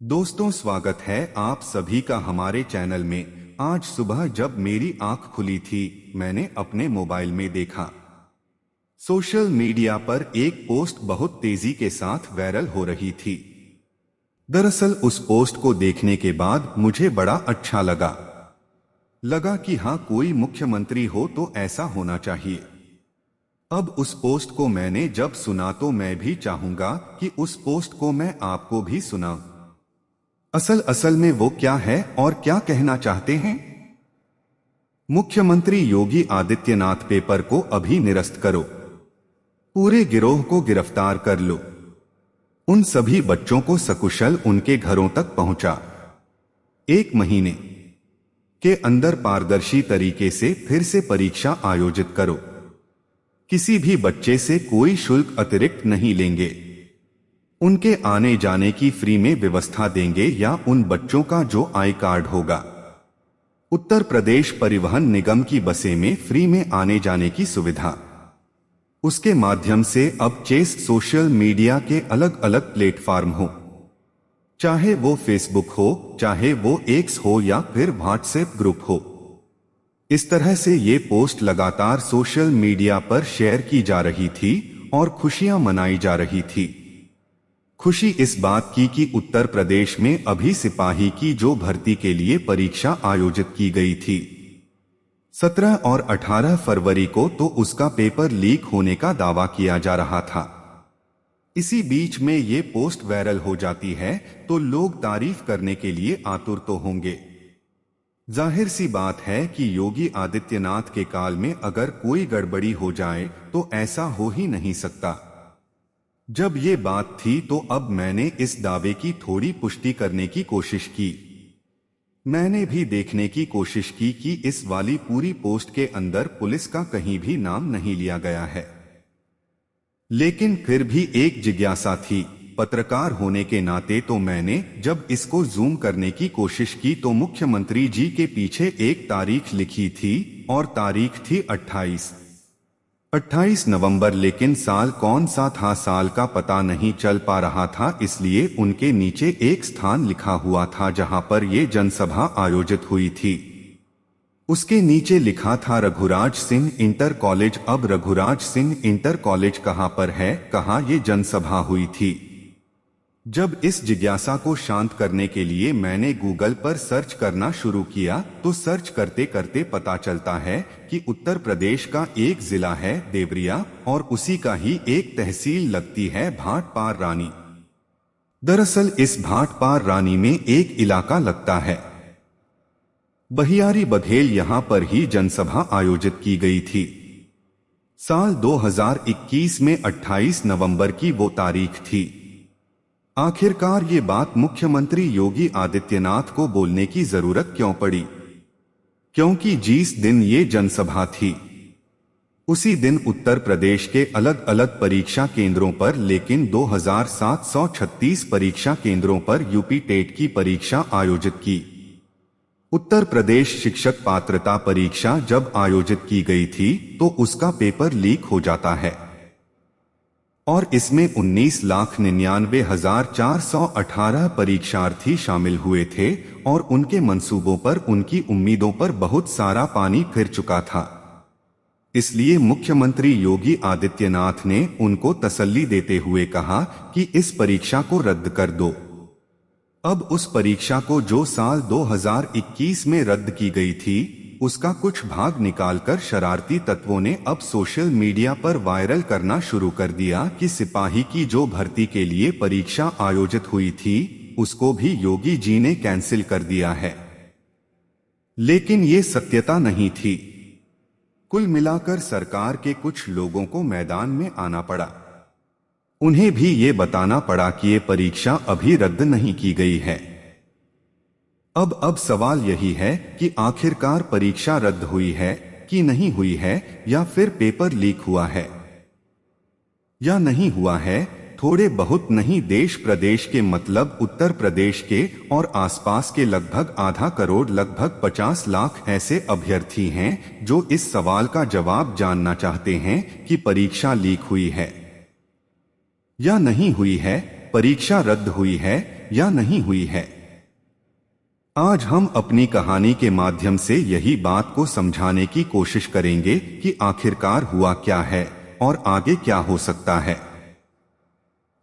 दोस्तों, स्वागत है आप सभी का हमारे चैनल में। आज सुबह जब मेरी आंख खुली थी, मैंने अपने मोबाइल में देखा सोशल मीडिया पर एक पोस्ट बहुत तेजी के साथ वायरल हो रही थी। दरअसल उस पोस्ट को देखने के बाद मुझे बड़ा अच्छा लगा कि हाँ, कोई मुख्यमंत्री हो तो ऐसा होना चाहिए। अब उस पोस्ट को मैंने जब सुना तो मैं भी चाहूंगा कि उस पोस्ट को मैं आपको भी सुनाऊं। असल में वो क्या है और क्या कहना चाहते हैं। मुख्यमंत्री योगी आदित्यनाथ, पेपर को अभी निरस्त करो, पूरे गिरोह को गिरफ्तार कर लो, उन सभी बच्चों को सकुशल उनके घरों तक पहुंचा, 1 महीने के अंदर पारदर्शी तरीके से फिर से परीक्षा आयोजित करो, किसी भी बच्चे से कोई शुल्क अतिरिक्त नहीं लेंगे, उनके आने जाने की फ्री में व्यवस्था देंगे या उन बच्चों का जो आई कार्ड होगा, उत्तर प्रदेश परिवहन निगम की बसें में फ्री में आने जाने की सुविधा। उसके माध्यम से अब चेस सोशल मीडिया के अलग अलग प्लेटफॉर्म हो, चाहे वो फेसबुक हो, चाहे वो एक्स हो या फिर व्हाट्सएप ग्रुप हो। इस तरह से ये पोस्ट लगातार सोशल मीडिया पर शेयर की जा रही थी और खुशियां मनाई जा रही थी। खुशी इस बात की कि उत्तर प्रदेश में अभी सिपाही की जो भर्ती के लिए परीक्षा आयोजित की गई थी 17 और 18 फरवरी को, तो उसका पेपर लीक होने का दावा किया जा रहा था। इसी बीच में ये पोस्ट वायरल हो जाती है तो लोग तारीफ करने के लिए आतुर तो होंगे। जाहिर सी बात है कि योगी आदित्यनाथ के काल में अगर कोई गड़बड़ी हो जाए तो ऐसा हो ही नहीं सकता। जब ये बात थी तो अब मैंने इस दावे की थोड़ी पुष्टि करने की कोशिश की। मैंने भी देखने की कोशिश की कि इस वाली पूरी पोस्ट के अंदर पुलिस का कहीं भी नाम नहीं लिया गया है। लेकिन फिर भी एक जिज्ञासा थी, पत्रकार होने के नाते, तो मैंने जब इसको जूम करने की कोशिश की तो मुख्यमंत्री जी के पीछे एक तारीख लिखी थी और तारीख थी 28 नवंबर। लेकिन साल कौन सा था, साल का पता नहीं चल पा रहा था, इसलिए उनके नीचे एक स्थान लिखा हुआ था जहां पर ये जनसभा आयोजित हुई थी। उसके नीचे लिखा था रघुराज सिंह इंटर कॉलेज। अब रघुराज सिंह इंटर कॉलेज कहां पर है, कहां ये जनसभा हुई थी। जब इस जिज्ञासा को शांत करने के लिए मैंने गूगल पर सर्च करना शुरू किया तो सर्च करते करते पता चलता है कि उत्तर प्रदेश का एक जिला है देवरिया और उसी का ही एक तहसील लगती है भाटपार रानी। दरअसल इस भाटपार रानी में एक इलाका लगता है बहियारी बघेल, यहां पर ही जनसभा आयोजित की गई थी। साल 2021 में 28 नवंबर की वो तारीख थी। आखिरकार ये बात मुख्यमंत्री योगी आदित्यनाथ को बोलने की जरूरत क्यों पड़ी, क्योंकि जिस दिन ये जनसभा थी उसी दिन उत्तर प्रदेश के अलग अलग परीक्षा केंद्रों पर, लेकिन 2736 परीक्षा केंद्रों पर यूपी टेट की परीक्षा आयोजित की। उत्तर प्रदेश शिक्षक पात्रता परीक्षा जब आयोजित की गई थी तो उसका पेपर लीक हो जाता है और इसमें 19,99,418 परीक्षार्थी शामिल हुए थे और उनके मंसूबों पर, उनकी उम्मीदों पर बहुत सारा पानी फिर चुका था। इसलिए मुख्यमंत्री योगी आदित्यनाथ ने उनको तसल्ली देते हुए कहा कि इस परीक्षा को रद्द कर दो। अब उस परीक्षा को जो साल 2021 में रद्द की गई थी उसका कुछ भाग निकालकर शरारती तत्वों ने अब सोशल मीडिया पर वायरल करना शुरू कर दिया कि सिपाही की जो भर्ती के लिए परीक्षा आयोजित हुई थी उसको भी योगी जी ने कैंसिल कर दिया है। लेकिन ये सत्यता नहीं थी। कुल मिलाकर सरकार के कुछ लोगों को मैदान में आना पड़ा। उन्हें भी ये बताना पड़ा कि ये परीक्षा अभी रद्द नहीं की गई है। अब सवाल यही है कि आखिरकार परीक्षा रद्द हुई है कि नहीं हुई है, या फिर पेपर लीक हुआ है या नहीं हुआ है। थोड़े बहुत नहीं, देश प्रदेश के मतलब उत्तर प्रदेश के और आसपास के लगभग आधा करोड़, लगभग 50 लाख ऐसे अभ्यर्थी हैं जो इस सवाल का जवाब जानना चाहते हैं कि परीक्षा लीक हुई है या नहीं हुई है, परीक्षा रद्द हुई है या नहीं हुई है। आज हम अपनी कहानी के माध्यम से यही बात को समझाने की कोशिश करेंगे कि आखिरकार हुआ क्या है और आगे क्या हो सकता है।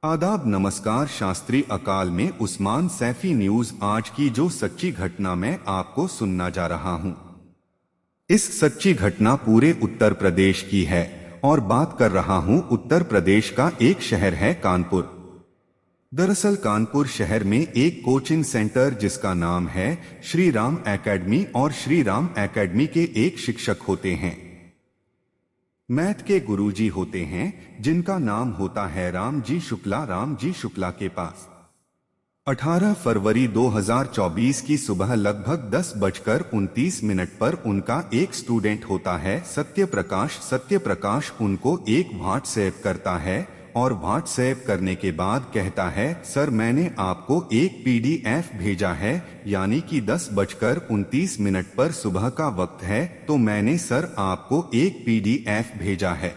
आदाब, नमस्कार। शास्त्री अकाल में उस्मान सैफी न्यूज। आज की जो सच्ची घटना मैं आपको सुनना जा रहा हूं, इस सच्ची घटना पूरे उत्तर प्रदेश की है और बात कर रहा हूं उत्तर प्रदेश का एक शहर है कानपुर। दरअसल कानपुर शहर में एक कोचिंग सेंटर जिसका नाम है श्री राम एकेडमी, और श्री राम एकेडमी के एक शिक्षक होते हैं, मैथ के गुरुजी होते हैं, जिनका नाम होता है राम जी शुक्ला। राम जी शुक्ला के पास 18 फरवरी 2024 की सुबह लगभग 10:29 पर उनका एक स्टूडेंट होता है सत्यप्रकाश। सत्यप्रकाश उनको एक व्हाट्सएप करता है और व्हाट्सएप करने के बाद कहता है, सर मैंने आपको एक पीडीएफ भेजा है, यानी कि 10:29 पर सुबह का वक्त है, तो मैंने सर आपको एक पीडीएफ भेजा है।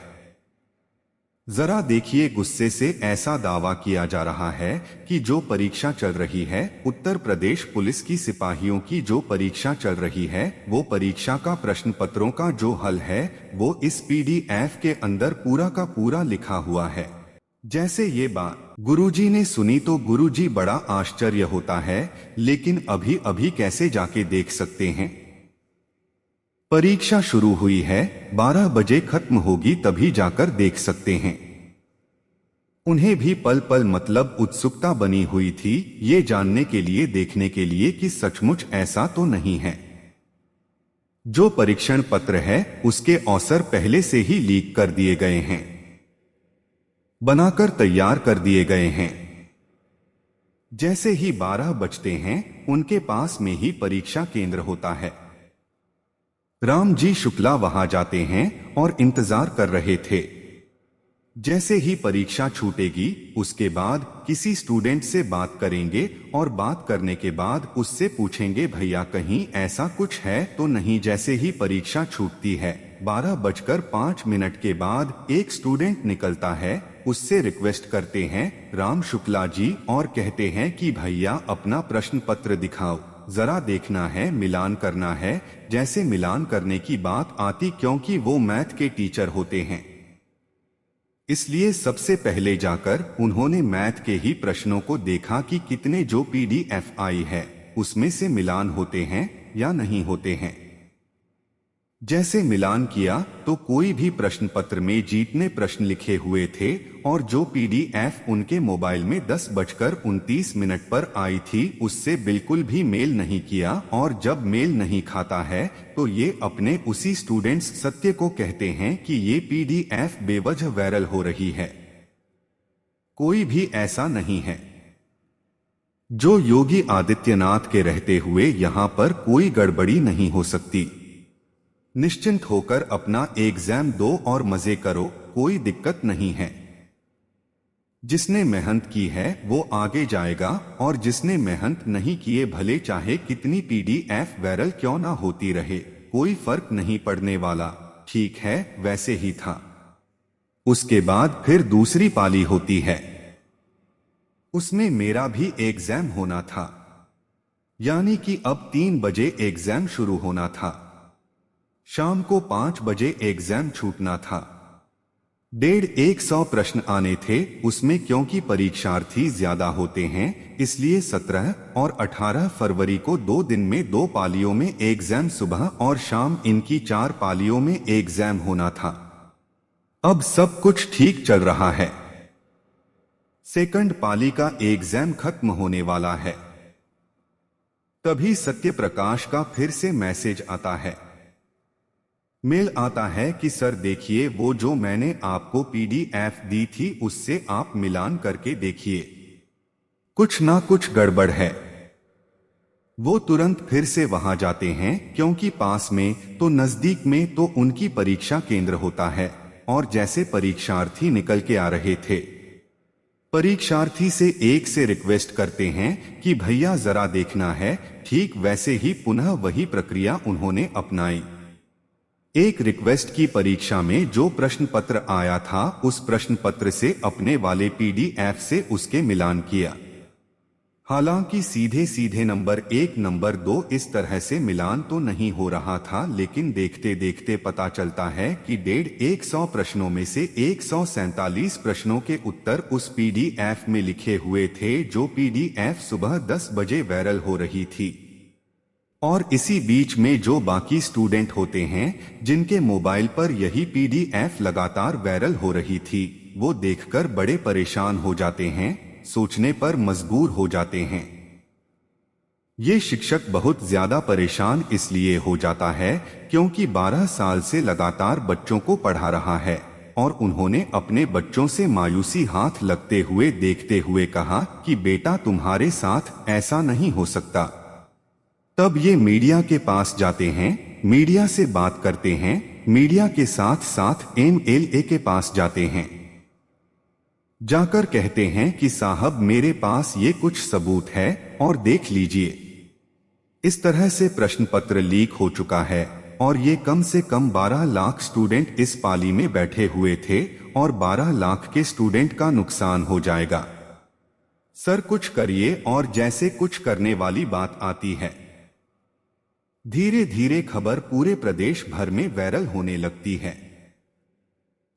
जरा देखिए, गुस्से से ऐसा दावा किया जा रहा है कि जो परीक्षा चल रही है, उत्तर प्रदेश पुलिस की सिपाहियों की जो परीक्षा चल रही है, वो परीक्षा का प्रश्न पत्रों का जो हल है वो इस पीडीएफ के अंदर पूरा का पूरा लिखा हुआ है। जैसे ये बात गुरुजी ने सुनी तो गुरुजी बड़ा आश्चर्य होता है, लेकिन अभी अभी कैसे जाके देख सकते हैं? परीक्षा शुरू हुई है, 12 बजे खत्म होगी, तभी जाकर देख सकते हैं। उन्हें भी पल पल मतलब उत्सुकता बनी हुई थी ये जानने के लिए, देखने के लिए कि सचमुच ऐसा तो नहीं है। जो परीक्षण पत्र है उसके अवसर पहले से ही लीक कर दिए गए हैं, बनाकर तैयार कर दिए गए हैं। जैसे ही 12 बजते हैं उनके पास में ही परीक्षा केंद्र होता है। राम जी शुक्ला वहां जाते हैं और इंतजार कर रहे थे। जैसे ही परीक्षा छूटेगी उसके बाद किसी स्टूडेंट से बात करेंगे और बात करने के बाद उससे पूछेंगे, भैया कहीं ऐसा कुछ है तो नहीं। जैसे ही परीक्षा छूटती है 12:05 के बाद एक स्टूडेंट निकलता है, उससे रिक्वेस्ट करते हैं राम शुक्ला जी, और कहते हैं कि भैया अपना प्रश्न पत्र दिखाओ, जरा देखना है, मिलान करना है। जैसे मिलान करने की बात आती, क्योंकि वो मैथ के टीचर होते हैं, इसलिए सबसे पहले जाकर उन्होंने मैथ के ही प्रश्नों को देखा कि कितने जो पीडीएफ आई है उसमें से मिलान होते हैं या नहीं होते हैं। जैसे मिलान किया तो कोई भी प्रश्न पत्र में जितने प्रश्न लिखे हुए थे और जो पीडीएफ उनके मोबाइल में 10:29 पर आई थी उससे बिल्कुल भी मेल नहीं किया। और जब मेल नहीं खाता है तो ये अपने उसी स्टूडेंट्स सत्य को कहते हैं कि ये पीडीएफ बेवजह वायरल हो रही है। कोई भी ऐसा नहीं है। जो योगी आदित्यनाथ के रहते हुए यहाँ पर कोई गड़बड़ी नहीं हो सकती। निश्चिंत होकर अपना एग्जाम दो और मजे करो, कोई दिक्कत नहीं है। जिसने मेहनत की है वो आगे जाएगा, और जिसने मेहनत नहीं किए भले चाहे कितनी पीडीएफ वायरल क्यों ना होती रहे, कोई फर्क नहीं पड़ने वाला। ठीक है, वैसे ही था। उसके बाद फिर दूसरी पाली होती है, उसमें मेरा भी एग्जाम होना था, यानी कि अब 3 बजे एग्जाम शुरू होना था। शाम को 5 बजे एग्जाम छूटना था। 150 प्रश्न आने थे उसमें, क्योंकि परीक्षार्थी ज्यादा होते हैं इसलिए 17 और 18 फरवरी को 2 दिन में 2 पालियों में एग्जाम, सुबह और शाम, इनकी 4 पालियों में एग्जाम होना था। अब सब कुछ ठीक चल रहा है। सेकंड पाली का एग्जाम खत्म होने वाला है, तभी सत्यप्रकाश का फिर से मैसेज आता है। मेल आता है कि सर देखिए, वो जो मैंने आपको पीडीएफ दी थी उससे आप मिलान करके देखिए, कुछ ना कुछ गड़बड़ है। वो तुरंत फिर से वहां जाते हैं, क्योंकि पास में तो नजदीक में तो उनकी परीक्षा केंद्र होता है। और जैसे परीक्षार्थी निकल के आ रहे थे, परीक्षार्थी से एक से रिक्वेस्ट करते हैं कि भैया जरा देखना है। ठीक वैसे ही पुनः वही प्रक्रिया उन्होंने अपनाई। एक रिक्वेस्ट की परीक्षा में जो प्रश्न पत्र आया था उस प्रश्न पत्र से अपने वाले पीडीएफ से उसके मिलान किया। हालांकि सीधे सीधे नंबर 1 नंबर 2 इस तरह से मिलान तो नहीं हो रहा था, लेकिन देखते देखते पता चलता है कि 150 प्रश्नों में से 147 प्रश्नों के उत्तर उस पीडीएफ में लिखे हुए थे, जो पीडीएफ सुबह 10 बजे वायरल हो रही थी। और इसी बीच में जो बाकी स्टूडेंट होते हैं जिनके मोबाइल पर यही पीडीएफ लगातार वायरल हो रही थी, वो देखकर बड़े परेशान हो जाते हैं, सोचने पर मजबूर हो जाते हैं। ये शिक्षक बहुत ज्यादा परेशान इसलिए हो जाता है क्योंकि 12 साल से लगातार बच्चों को पढ़ा रहा है और उन्होंने अपने बच्चों से मायूसी हाथ लगते हुए देखते हुए कहा कि बेटा तुम्हारे साथ ऐसा नहीं हो सकता। तब ये मीडिया के पास जाते हैं, मीडिया से बात करते हैं, मीडिया के साथ साथ एमएलए के पास जाते हैं, जाकर कहते हैं कि साहब मेरे पास ये कुछ सबूत है और देख लीजिए। इस तरह से प्रश्न पत्र लीक हो चुका है और ये कम से कम 12 लाख स्टूडेंट इस पाली में बैठे हुए थे और 12 लाख के स्टूडेंट का नुकसान हो जाएगा। सर कुछ करिए। और जैसे कुछ करने वाली बात आती है, धीरे धीरे खबर पूरे प्रदेश भर में वायरल होने लगती है,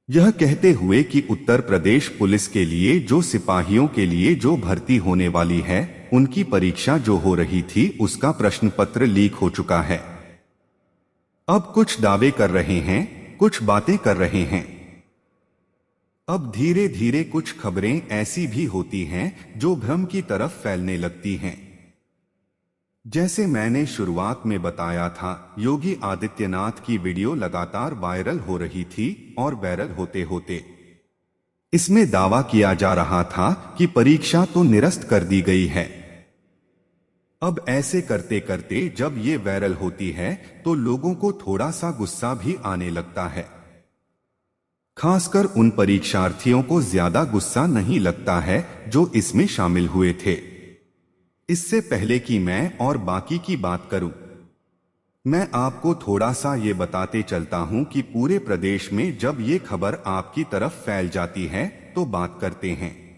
यह कहते हुए कि उत्तर प्रदेश पुलिस के लिए जो सिपाहियों के लिए जो भर्ती होने वाली है, उनकी परीक्षा जो हो रही थी उसका प्रश्न पत्र लीक हो चुका है। अब कुछ दावे कर रहे हैं, कुछ बातें कर रहे हैं। अब धीरे धीरे कुछ खबरें ऐसी भी होती हैं जो भ्रम की तरफ फैलने लगती हैं। जैसे मैंने शुरुआत में बताया था, योगी आदित्यनाथ की वीडियो लगातार वायरल हो रही थी और वायरल होते होते इसमें दावा किया जा रहा था कि परीक्षा तो निरस्त कर दी गई है। अब ऐसे करते करते जब ये वायरल होती है तो लोगों को थोड़ा सा गुस्सा भी आने लगता है। खासकर उन परीक्षार्थियों को ज्यादा गुस्सा नहीं लगता है जो इसमें शामिल हुए थे। इससे पहले कि मैं और बाकी की बात करूं, मैं आपको थोड़ा सा ये बताते चलता हूं कि पूरे प्रदेश में जब ये खबर आपकी तरफ फैल जाती है तो बात करते हैं।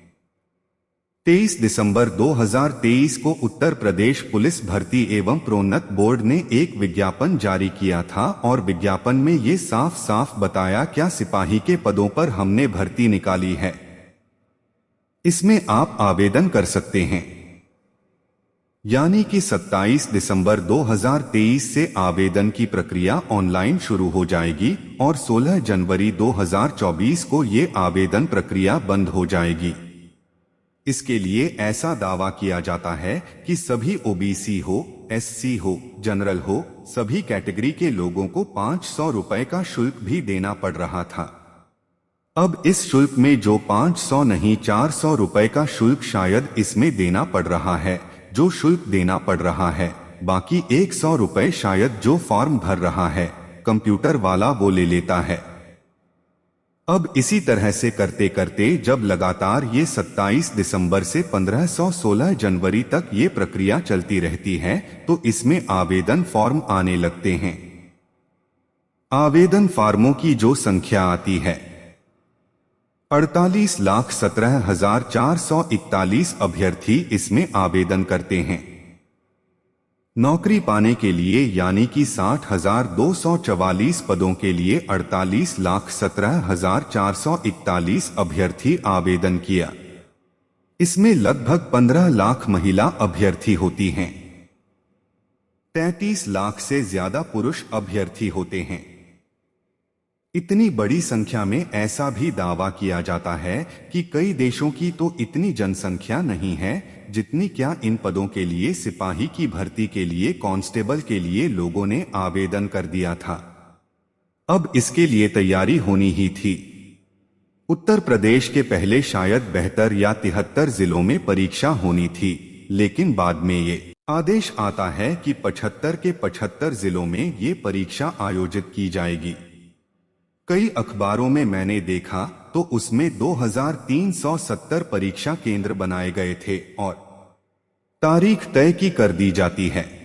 23 दिसंबर 2023 को उत्तर प्रदेश पुलिस भर्ती एवं प्रोन्नत बोर्ड ने एक विज्ञापन जारी किया था और विज्ञापन में ये साफ साफ बताया क्या सिपाही के पदों पर हमने भर्ती निकाली है। इसमें आप आवेदन कर सकते हैं। यानी कि 27 दिसंबर 2023 से आवेदन की प्रक्रिया ऑनलाइन शुरू हो जाएगी और 16 जनवरी 2024 को ये आवेदन प्रक्रिया बंद हो जाएगी। इसके लिए ऐसा दावा किया जाता है कि सभी ओबीसी हो, एससी हो, जनरल हो, सभी कैटेगरी के लोगों को 500 रुपए का शुल्क भी देना पड़ रहा था। अब इस शुल्क में जो 500 नहीं 400 रुपए का शुल्क शायद इसमें देना पड़ रहा है, जो शुल्क देना पड़ रहा है, बाकी 100 रुपए शायद जो फॉर्म भर रहा है कंप्यूटर वाला वो ले लेता है। अब इसी तरह से करते करते जब लगातार ये 27 दिसंबर से 16 जनवरी तक ये प्रक्रिया चलती रहती है तो इसमें आवेदन फॉर्म आने लगते हैं। आवेदन फॉर्मों की जो संख्या आती है 48,17,441 अभ्यर्थी इसमें आवेदन करते हैं। नौकरी पाने के लिए यानी कि 60,244 पदों के लिए 48,17,441 अभ्यर्थी आवेदन किया। इसमें लगभग 15 लाख महिला अभ्यर्थी होती हैं। 33 लाख से ज्यादा पुरुष अभ्यर्थी होते हैं। इतनी बड़ी संख्या में ऐसा भी दावा किया जाता है कि कई देशों की तो इतनी जनसंख्या नहीं है जितनी क्या इन पदों के लिए सिपाही की भर्ती के लिए कांस्टेबल के लिए लोगों ने आवेदन कर दिया था। अब इसके लिए तैयारी होनी ही थी। उत्तर प्रदेश के पहले शायद 72 या 73 जिलों में परीक्षा होनी थी, लेकिन बाद में ये आदेश आता है कि 75 के 75 जिलों में ये परीक्षा आयोजित की जाएगी। कई अखबारों में मैंने देखा तो उसमें 2370 परीक्षा केंद्र बनाए गए थे और तारीख तय की कर दी जाती है।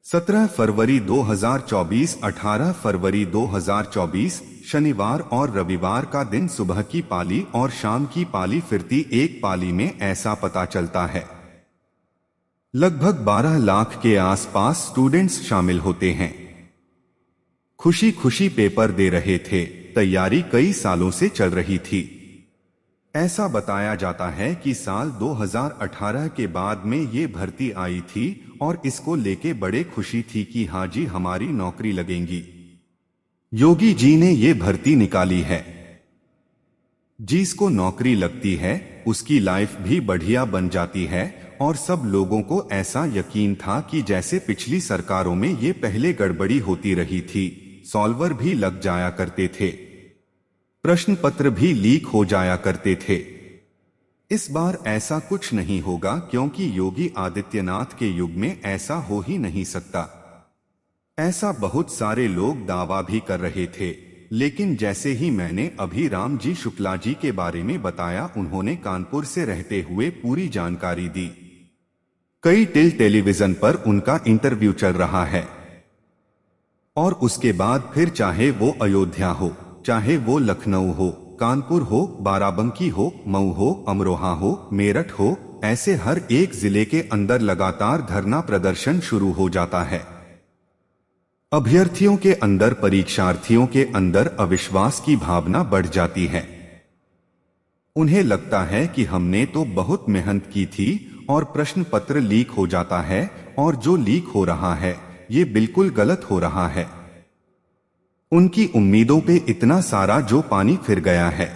17 फरवरी 2024, 18 फरवरी 2024 शनिवार और रविवार का दिन सुबह की पाली और शाम की पाली फिरती एक पाली में ऐसा पता चलता है। लगभग 12 लाख के आसपास स्टूडेंट्स शामिल होते हैं। खुशी खुशी पेपर दे रहे थे। तैयारी कई सालों से चल रही थी। ऐसा बताया जाता है कि साल 2018 के बाद में ये भर्ती आई थी और इसको लेके बड़े खुशी थी कि हाँ जी हमारी नौकरी लगेंगी। योगी जी ने ये भर्ती निकाली है। जिसको नौकरी लगती है उसकी लाइफ भी बढ़िया बन जाती है और सब लोगों को ऐसा यकीन था कि जैसे पिछली सरकारों में ये पहले गड़बड़ी होती रही थी, सॉल्वर भी लग जाया करते थे, प्रश्न पत्र भी लीक हो जाया करते थे। इस बार ऐसा कुछ नहीं होगा क्योंकि योगी आदित्यनाथ के युग में ऐसा हो ही नहीं सकता। ऐसा बहुत सारे लोग दावा भी कर रहे थे, लेकिन जैसे ही मैंने अभी राम जी शुक्ला जी के बारे में बताया, उन्होंने कानपुर से रहते हुए पूरी जानकारी दी। कई टेलीविजन पर उनका इंटरव्यू चल रहा है और उसके बाद फिर चाहे वो अयोध्या हो, चाहे वो लखनऊ हो, कानपुर हो, बाराबंकी हो, मऊ हो, अमरोहा हो, मेरठ हो, ऐसे हर एक जिले के अंदर लगातार धरना प्रदर्शन शुरू हो जाता है। अभ्यर्थियों के अंदर, परीक्षार्थियों के अंदर अविश्वास की भावना बढ़ जाती है। उन्हें लगता है कि हमने तो बहुत मेहनत की थी और प्रश्न पत्र लीक हो जाता है और जो लीक हो रहा है ये बिल्कुल गलत हो रहा है। उनकी उम्मीदों पे इतना सारा जो पानी फिर गया है।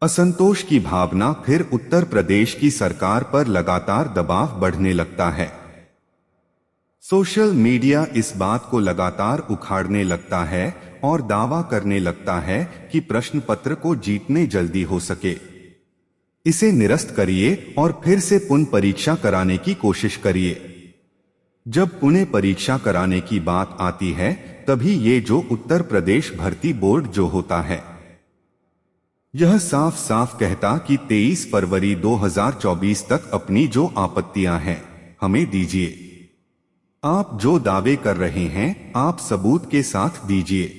असंतोष की भावना फिर उत्तर प्रदेश की सरकार पर लगातार दबाव बढ़ने लगता है। सोशल मीडिया इस बात को लगातार उखाड़ने लगता है और दावा करने लगता है कि प्रश्न पत्र को जीतने जल्दी हो सके इसे निरस्त करिए और फिर से पुनः परीक्षा कराने की कोशिश करिए। जब पुनः परीक्षा कराने की बात आती है तभी ये जो उत्तर प्रदेश भर्ती बोर्ड जो होता है यह साफ साफ कहता कि 23 फरवरी 2024 तक अपनी जो आपत्तियां हैं हमें दीजिए। आप जो दावे कर रहे हैं आप सबूत के साथ दीजिए।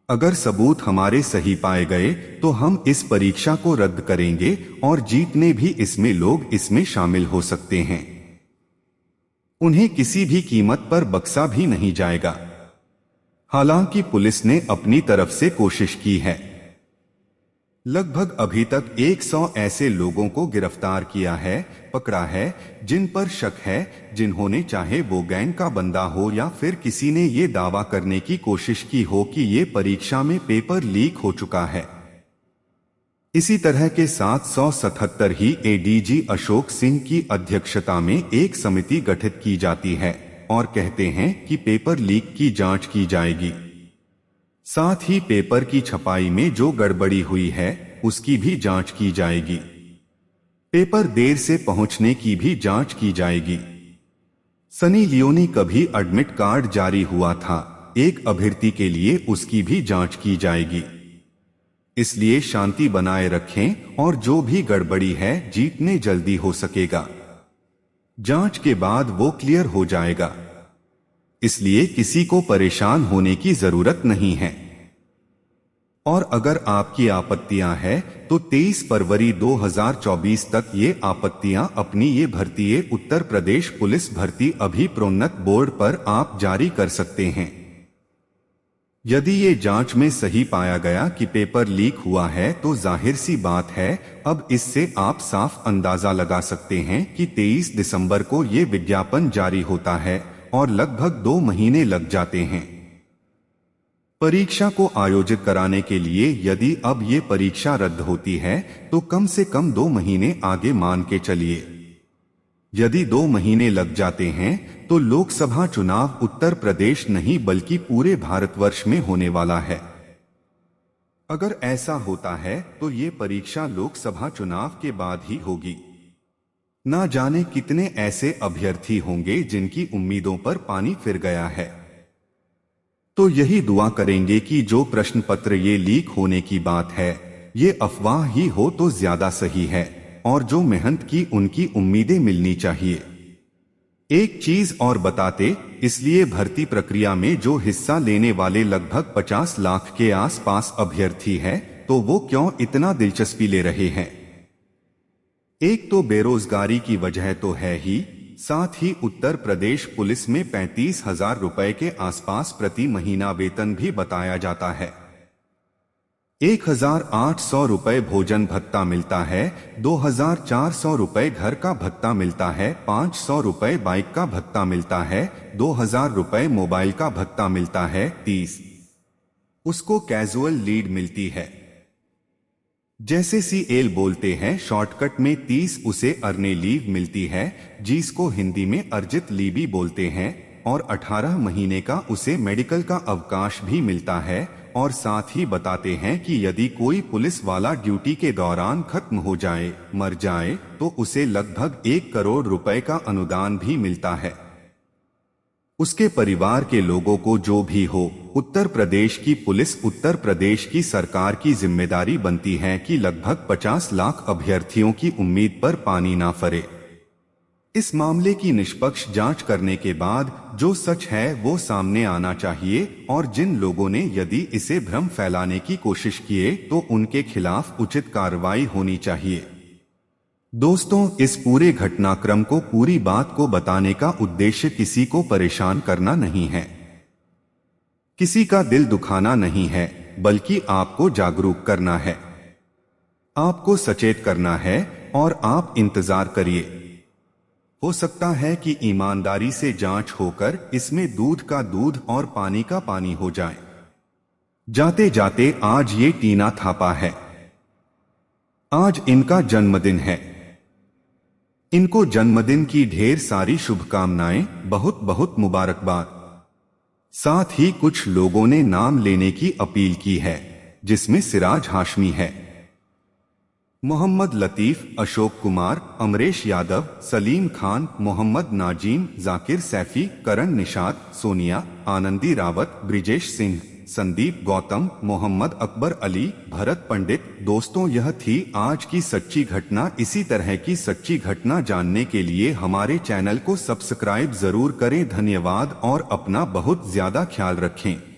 अगर सबूत हमारे सही पाए गए तो हम इस परीक्षा को रद्द करेंगे और जीतने भी इसमें लोग इसमें शामिल हो सकते हैं। उन्हें किसी भी कीमत पर बख्शा भी नहीं जाएगा। हालांकि पुलिस ने अपनी तरफ से कोशिश की है। लगभग अभी तक 100 ऐसे लोगों को गिरफ्तार किया है, पकड़ा है, जिन पर शक है, जिन्होंने चाहे वो गैंग का बंदा हो या फिर किसी ने ये दावा करने की कोशिश की हो कि ये परीक्षा में पेपर लीक हो चुका है। इसी तरह के 777 ही एडीजी अशोक सिंह की अध्यक्षता में एक समिति गठित की जाती है और कहते हैं कि पेपर लीक की जांच की जाएगी। साथ ही पेपर की छपाई में जो गड़बड़ी हुई है उसकी भी जांच की जाएगी। पेपर देर से पहुंचने की भी जांच की जाएगी। सनी लियोनी का भी एडमिट कार्ड जारी हुआ था एक अभ्यर्थी के लिए, उसकी भी जांच की जाएगी। इसलिए शांति बनाए रखें और जो भी गड़बड़ी है जीतने जल्दी हो सकेगा। जांच के बाद वो क्लियर हो जाएगा, इसलिए किसी को परेशान होने की जरूरत नहीं है। और अगर आपकी आपत्तियां हैं तो 23 फरवरी 2024 तक ये आपत्तियां अपनी ये भर्ती उत्तर प्रदेश पुलिस भर्ती अभिप्रोन्नत बोर्ड पर आप जारी कर सकते हैं। यदि ये जांच में सही पाया गया कि पेपर लीक हुआ है तो जाहिर सी बात है अब इससे आप साफ अंदाजा लगा सकते हैं कि 23 दिसंबर को ये विज्ञापन जारी होता है और लगभग 2 महीने लग जाते हैं परीक्षा को आयोजित कराने के लिए। यदि अब ये परीक्षा रद्द होती है तो कम से कम 2 महीने आगे मान के चलिए। यदि 2 महीने लग जाते हैं तो लोकसभा चुनाव उत्तर प्रदेश नहीं बल्कि पूरे भारतवर्ष में होने वाला है। अगर ऐसा होता है तो ये परीक्षा लोकसभा चुनाव के बाद ही होगी। ना जाने कितने ऐसे अभ्यर्थी होंगे जिनकी उम्मीदों पर पानी फिर गया है। तो यही दुआ करेंगे कि जो प्रश्न पत्र ये लीक होने की बात है ये अफवाह ही हो तो ज्यादा सही है और जो मेहनत की उनकी उम्मीदें मिलनी चाहिए। एक चीज और बताते, इसलिए भर्ती प्रक्रिया में जो हिस्सा लेने वाले लगभग 50 लाख के आसपास अभ्यर्थी हैं तो वो क्यों इतना दिलचस्पी ले रहे हैं। एक तो बेरोजगारी की वजह तो है ही, साथ ही उत्तर प्रदेश पुलिस में 35,000 रुपए के आसपास प्रति महीना वेतन भी बताया जाता है। 1,800 रुपए भोजन भत्ता मिलता है, 2,400 रुपए घर का भत्ता मिलता है, 500 रुपए बाइक का भत्ता मिलता है, 2,000 रुपए मोबाइल का भत्ता मिलता है, 30 उसको कैजुअल लीड मिलती है, जैसे CL बोलते हैं शॉर्टकट में, 30 उसे अर्ने लीव मिलती है, जिसको हिंदी में अर्जित लीवी बोलते हैं, और 18 महीने का उसे मेडिकल का अवकाश भी मिलता है। और साथ ही बताते हैं कि यदि कोई पुलिस वाला ड्यूटी के दौरान खत्म हो जाए, मर जाए, तो उसे लगभग 1 करोड़ रुपए का अनुदान भी मिलता है। उसके परिवार के लोगों को जो भी हो, उत्तर प्रदेश की पुलिस, उत्तर प्रदेश की सरकार की जिम्मेदारी बनती है कि लगभग 50 लाख अभ्यर्थियों की उम्मीद पर पानी ना फरे। इस मामले की निष्पक्ष जांच करने के बाद जो सच है वो सामने आना चाहिए, और जिन लोगों ने यदि इसे भ्रम फैलाने की कोशिश किए तो उनके खिलाफ उचित कार्रवाई होनी चाहिए। दोस्तों, इस पूरे घटनाक्रम को, पूरी बात को बताने का उद्देश्य किसी को परेशान करना नहीं है, किसी का दिल दुखाना नहीं है, बल्कि आपको जागरूक करना है, आपको सचेत करना है। और आप इंतजार करिए, हो सकता है कि ईमानदारी से जांच होकर इसमें दूध का दूध और पानी का पानी हो जाए। जाते जाते आज ये टीना थापा है, आज इनका जन्मदिन है। इनको जन्मदिन की ढेर सारी शुभकामनाएं, बहुत बहुत मुबारकबाद। साथ ही कुछ लोगों ने नाम लेने की अपील की है, जिसमें सिराज हाशमी है, मोहम्मद लतीफ, अशोक कुमार, अमरेश यादव, सलीम खान, मोहम्मद नाजीम, जाकिर सैफी, करण निषाद, सोनिया, आनंदी रावत, ब्रिजेश सिंह, संदीप गौतम, मोहम्मद अकबर अली, भरत पंडित। दोस्तों, यह थी आज की सच्ची घटना। इसी तरह की सच्ची घटना जानने के लिए हमारे चैनल को सब्सक्राइब जरूर करें। धन्यवाद और अपना बहुत ज्यादा ख्याल रखें।